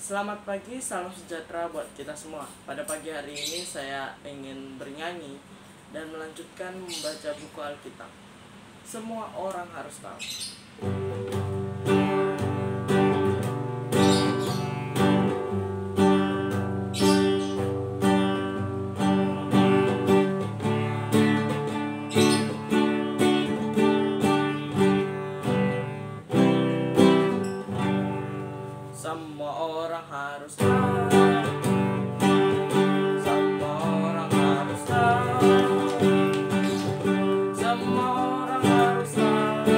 Selamat pagi, salam sejahtera buat kita semua. Pada pagi hari ini saya ingin bernyanyi dan melanjutkan membaca buku Alkitab. Semua orang harus tahu. Semua orang harus tahu. Semua orang harus tahu. Semua orang harus tahu.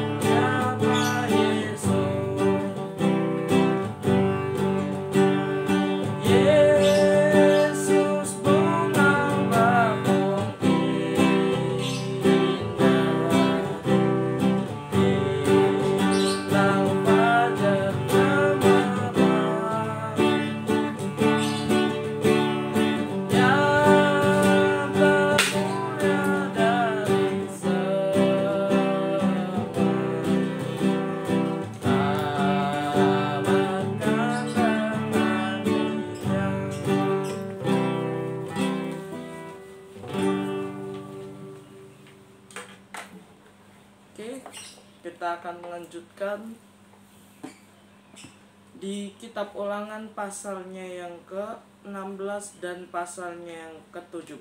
Siapa Yesus? Yesus bunga bakung indah. Hilang fajar cemerlang, yang termulia dari semua. Tamatkan dengan Dia. Oke, kita akan melanjutkan di kitab Ulangan pasalnya yang ke-16 dan pasalnya yang ke-17.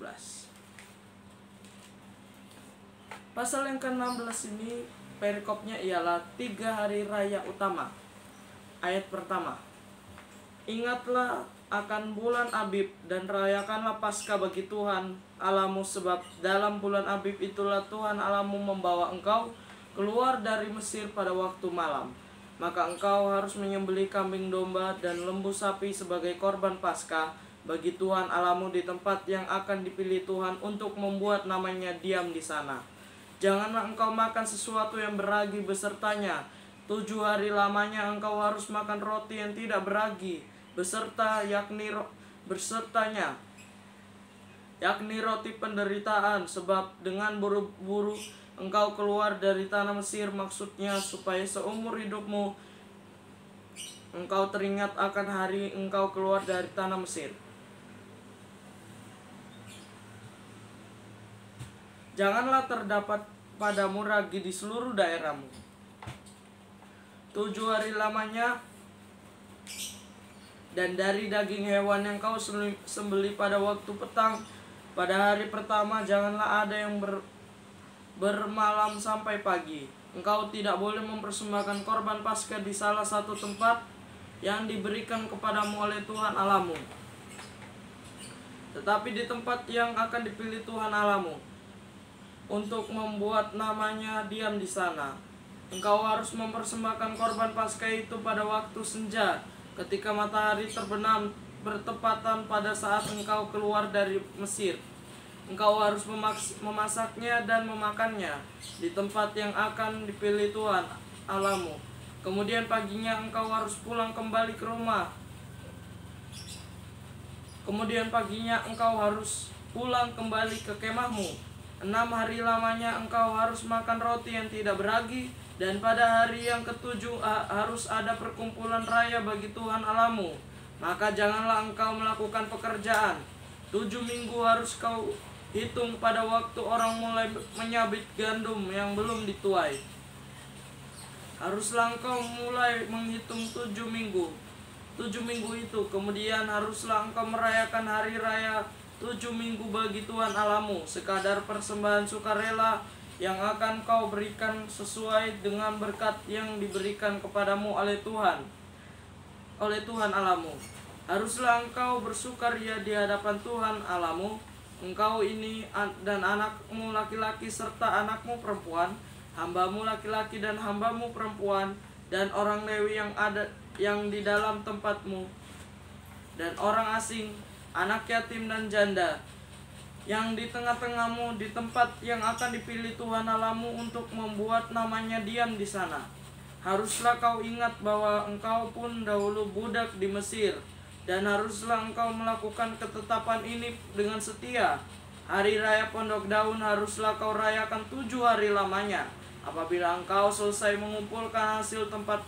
Pasal yang ke-16 ini perikopnya ialah 3 hari raya utama. Ayat pertama. Ingatlah akan bulan Abib dan rayakanlah Paskah bagi Tuhan Allahmu, sebab dalam bulan Abib itulah Tuhan Allahmu membawa engkau keluar dari Mesir pada waktu malam. Maka engkau harus menyembelih kambing domba dan lembu sapi sebagai korban Paskah bagi Tuhan Allahmu di tempat yang akan dipilih Tuhan untuk membuat namanya diam di sana. Janganlah engkau makan sesuatu yang beragi besertanya. 7 hari lamanya engkau harus makan roti yang tidak beragi bersertanya, yakni roti penderitaan, sebab dengan buru-buru engkau keluar dari tanah Mesir, maksudnya supaya seumur hidupmu engkau teringat akan hari engkau keluar dari tanah Mesir. Janganlah terdapat padamu ragi di seluruh daerahmu. 7 hari lamanya, dan dari daging hewan yang kau sembelih pada waktu petang, pada hari pertama janganlah ada yang bermalam sampai pagi. Engkau tidak boleh mempersembahkan korban Paskah di salah satu tempat yang diberikan kepadamu oleh Tuhan Allahmu, tetapi di tempat yang akan dipilih Tuhan Allahmu untuk membuat namanya diam di sana. Engkau harus mempersembahkan korban Paskah itu pada waktu senja, ketika matahari terbenam bertepatan pada saat engkau keluar dari Mesir. Engkau harus memasaknya dan memakannya di tempat yang akan dipilih Tuhan Allahmu. Kemudian paginya engkau harus pulang kembali ke rumah. Ke kemahmu. 6 hari lamanya engkau harus makan roti yang tidak beragi, dan pada hari yang ke-7 harus ada perkumpulan raya bagi Tuhan Allahmu. Maka janganlah engkau melakukan pekerjaan. 7 minggu harus kau hitung pada waktu orang mulai menyabit gandum yang belum dituai. Haruslah engkau mulai menghitung 7 minggu. 7 minggu itu kemudian haruslah engkau merayakan hari raya 7 minggu bagi Tuhan Allahmu, sekadar persembahan sukarela yang akan kau berikan sesuai dengan berkat yang diberikan kepadamu oleh Tuhan Allahmu. Haruslah engkau bersukaria di hadapan Tuhan Allahmu, engkau ini dan anakmu laki-laki serta anakmu perempuan, hambamu laki-laki dan hambamu perempuan, dan orang Lewi yang di dalam tempatmu, dan orang asing, anak yatim dan janda yang di tengah-tengahmu di tempat yang akan dipilih Tuhan Allahmu untuk membuat namanya diam di sana. Haruslah kau ingat bahwa engkau pun dahulu budak di Mesir, dan haruslah engkau melakukan ketetapan ini dengan setia. Hari raya Pondok Daun haruslah kau rayakan 7 hari lamanya. Apabila engkau selesai mengumpulkan hasil tempat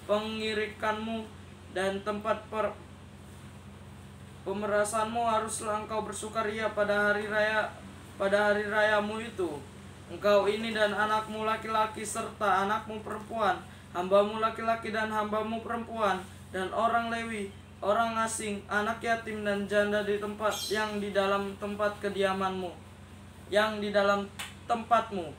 pengirikanmu dan tempat pemerasanmu, haruslah engkau bersukaria pada hari rayamu itu. Engkau ini dan anakmu laki-laki serta anakmu perempuan, hambamu laki-laki dan hambamu perempuan, dan orang Lewi, orang asing, anak yatim dan janda di tempat yang di dalam tempat kediamanmu, yang di dalam tempatmu.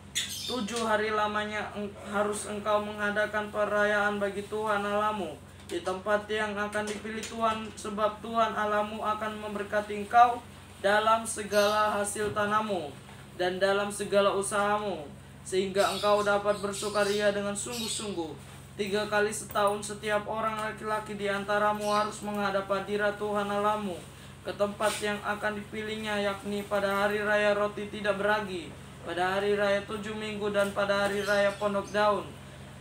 7 hari lamanya harus engkau mengadakan perayaan bagi Tuhan Allahmu di tempat yang akan dipilih Tuhan, sebab Tuhan Allahmu akan memberkati engkau dalam segala hasil tanahmu dan dalam segala usahamu, sehingga engkau dapat bersukaria dengan sungguh-sungguh. 3 kali setahun setiap orang laki-laki di antaramu harus menghadap hadirat Tuhan Allahmu ke tempat yang akan dipilihnya, yakni pada hari raya roti tidak beragi, pada hari raya 7 minggu, dan pada hari raya pondok daun.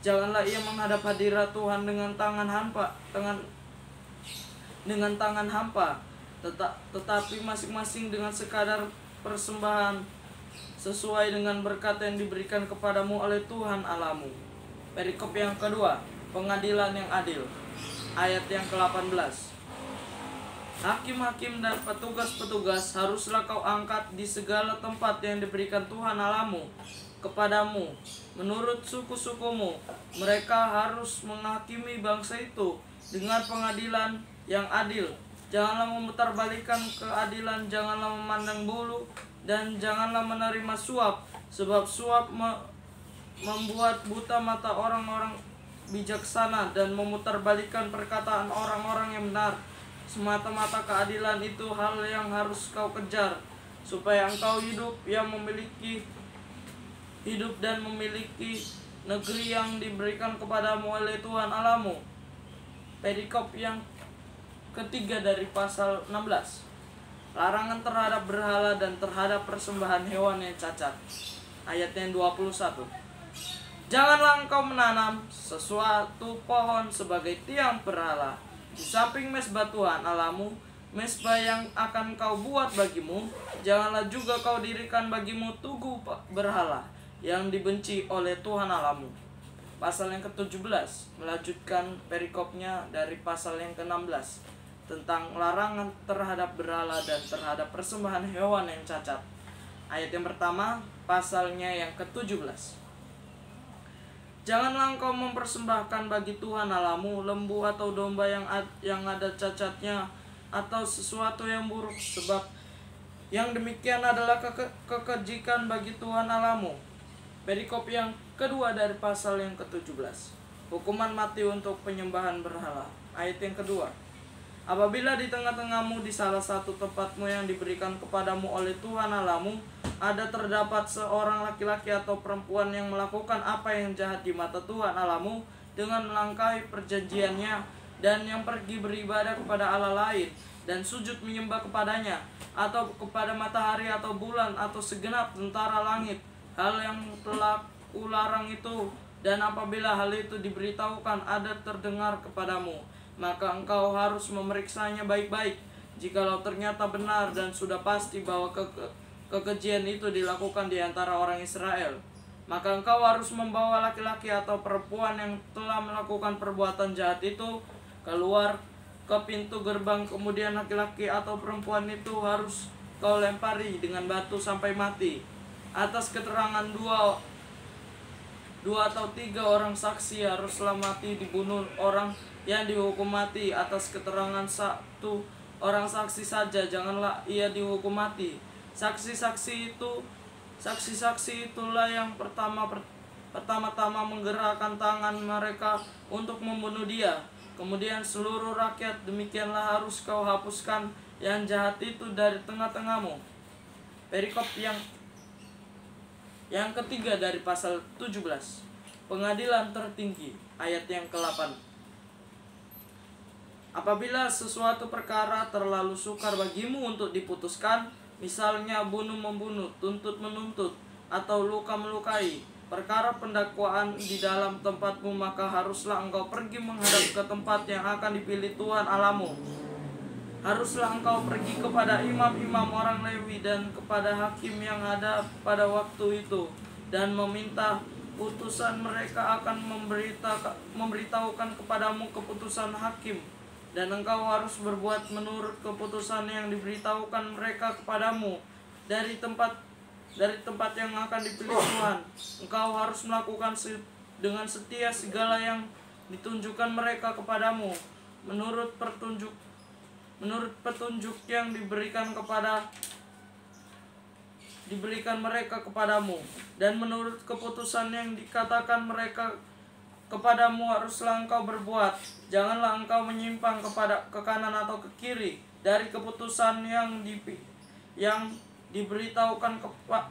Janganlah ia menghadap hadirat Tuhan dengan tangan hampa, tetapi masing-masing dengan sekadar persembahan sesuai dengan berkat yang diberikan kepadamu oleh Tuhan Allahmu. Perikop yang kedua, pengadilan yang adil. Ayat yang ke-18. Hakim-hakim dan petugas-petugas haruslah kau angkat di segala tempat yang diberikan Tuhan Allahmu kepadamu menurut suku-sukumu. Mereka harus menghakimi bangsa itu dengan pengadilan yang adil. Janganlah memutarbalikkan keadilan, janganlah memandang bulu, dan janganlah menerima suap, sebab suap membuat buta mata orang-orang bijaksana dan memutarbalikkan perkataan orang-orang yang benar. Semata-mata keadilan itu hal yang harus kau kejar, supaya engkau hidup dan memiliki negeri yang diberikan kepadamu oleh Tuhan Allahmu. Perikop yang ketiga dari pasal 16. Larangan terhadap berhala dan terhadap persembahan hewan yang cacat. Ayat yang 21. Janganlah engkau menanam sesuatu pohon sebagai tiang berhala di samping mezbah Tuhan Allahmu, mezbah yang akan kau buat bagimu. Janganlah juga kau dirikan bagimu tugu berhala yang dibenci oleh Tuhan Allahmu. Pasal yang ke-17 melanjutkan perikopnya dari pasal yang ke-16 tentang larangan terhadap berhala dan terhadap persembahan hewan yang cacat. Ayat yang pertama, pasalnya yang ke-17. Janganlah engkau mempersembahkan bagi Tuhan Allahmu lembu atau domba yang ada cacatnya atau sesuatu yang buruk, sebab yang demikian adalah kekejikan bagi Tuhan Allahmu. Perikop yang kedua dari pasal yang ke-17. Hukuman mati untuk penyembahan berhala. Ayat yang kedua. Apabila di tengah-tengahmu di salah satu tempatmu yang diberikan kepadamu oleh Tuhan Allahmu ada terdapat seorang laki-laki atau perempuan yang melakukan apa yang jahat di mata Tuhan Allahmu dengan melangkahi perjanjiannya, dan yang pergi beribadah kepada Allah lain dan sujud menyembah kepadanya, atau kepada matahari atau bulan atau segenap tentara langit, hal yang telah ularang itu, dan apabila hal itu diberitahukan ada terdengar kepadamu, maka engkau harus memeriksanya baik-baik. Jikalau ternyata benar dan sudah pasti bahwa kekejian itu dilakukan di antara orang Israel, maka engkau harus membawa laki-laki atau perempuan yang telah melakukan perbuatan jahat itu keluar ke pintu gerbang. Kemudian laki-laki atau perempuan itu harus kau lempari dengan batu sampai mati. Atas keterangan dua atau 3 orang saksi haruslah mati dibunuh orang yang dihukum mati. Atas keterangan 1 orang saksi saja janganlah ia dihukum mati. Saksi-saksi itulah yang pertama-tama menggerakkan tangan mereka untuk membunuh dia. Kemudian seluruh rakyat, demikianlah harus kau hapuskan yang jahat itu dari tengah-tengahmu. Perikop yang ketiga dari pasal 17. Pengadilan tertinggi. Ayat yang ke-8. Apabila sesuatu perkara terlalu sukar bagimu untuk diputuskan, misalnya bunuh-membunuh, tuntut-menuntut, atau luka-melukai, perkara pendakwaan di dalam tempatmu, maka haruslah engkau pergi menghadap ke tempat yang akan dipilih Tuhan Allahmu. Haruslah engkau pergi kepada imam-imam orang Lewi dan kepada hakim yang ada pada waktu itu, dan meminta utusan mereka akan memberitahukan kepadamu keputusan hakim, dan engkau harus berbuat menurut keputusan yang diberitahukan mereka kepadamu dari tempat yang akan dipilih Tuhan. Engkau harus melakukan dengan setia segala yang ditunjukkan mereka kepadamu menurut petunjuk yang diberikan mereka kepadamu, dan menurut keputusan yang dikatakan mereka kepadamu haruslah engkau berbuat. Janganlah engkau menyimpang ke kanan atau ke kiri dari keputusan yang diberitahukan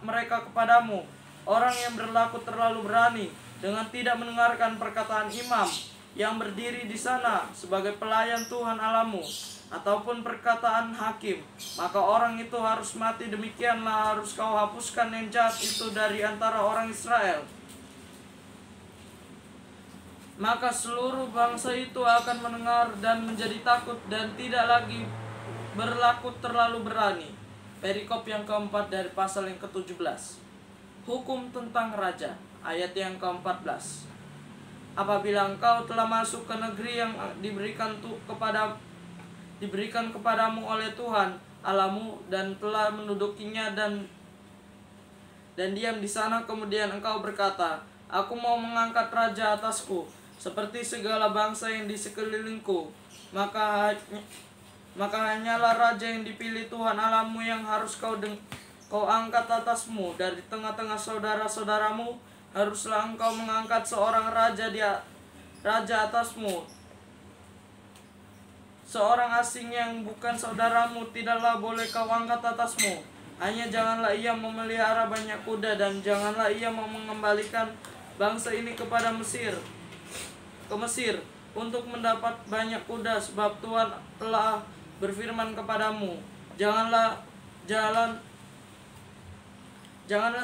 mereka kepadamu. Orang yang berlaku terlalu berani dengan tidak mendengarkan perkataan imam yang berdiri di sana sebagai pelayan Tuhan Allahmu, ataupun perkataan hakim, maka orang itu harus mati. Demikianlah harus kau hapuskan yang jahat itu dari antara orang Israel. Maka seluruh bangsa itu akan mendengar dan menjadi takut dan tidak lagi berlaku terlalu berani. Perikop yang keempat dari pasal yang ke-17. Hukum tentang raja, ayat yang ke-14. Apabila engkau telah masuk ke negeri yang diberikan kepadamu oleh Tuhan Allahmu dan telah mendudukinya dan diam di sana, kemudian engkau berkata, aku mau mengangkat raja atasku seperti segala bangsa yang di sekelilingku, maka hanyalah raja yang dipilih Tuhan Allahmu yang harus kau angkat atasmu dari tengah-tengah saudara-saudaramu. Haruslah engkau mengangkat seorang raja atasmu. Seorang asing yang bukan saudaramu tidaklah boleh kau angkat atasmu. Hanya janganlah ia memelihara banyak kuda, dan janganlah ia mengembalikan bangsa ini ke Mesir untuk mendapat banyak kuda, sebab Tuhan telah berfirman kepadamu, janganlah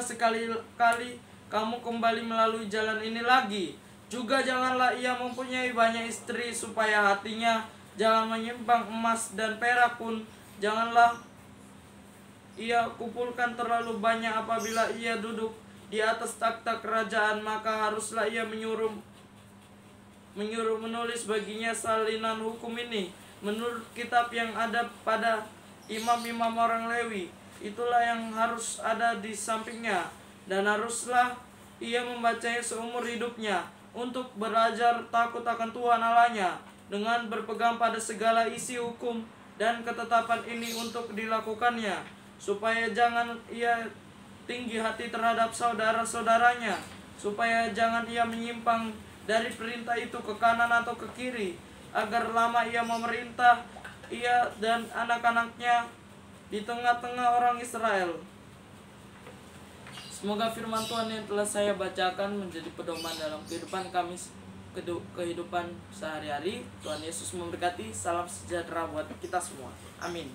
sekali-kali kamu kembali melalui jalan ini lagi. Juga janganlah ia mempunyai banyak istri, supaya hatinya jangan menyimpang. Emas dan perak pun janganlah ia kumpulkan terlalu banyak. Apabila ia duduk di atas takhta kerajaan, maka haruslah ia menyuruh menulis baginya salinan hukum ini menurut kitab yang ada pada imam-imam orang Lewi. Itulah yang harus ada di sampingnya, dan haruslah ia membacanya seumur hidupnya, untuk belajar takut akan Tuhan Allahnya, dengan berpegang pada segala isi hukum dan ketetapan ini untuk dilakukannya, supaya jangan ia tinggi hati terhadap saudara-saudaranya, supaya jangan ia menyimpang dari perintah itu ke kanan atau ke kiri, agar lama ia memerintah ia dan anak-anaknya di tengah-tengah orang Israel. Semoga firman Tuhan yang telah saya bacakan menjadi pedoman dalam kehidupan kami, kehidupan sehari-hari. Tuhan Yesus memberkati. Salam sejahtera buat kita semua. Amin.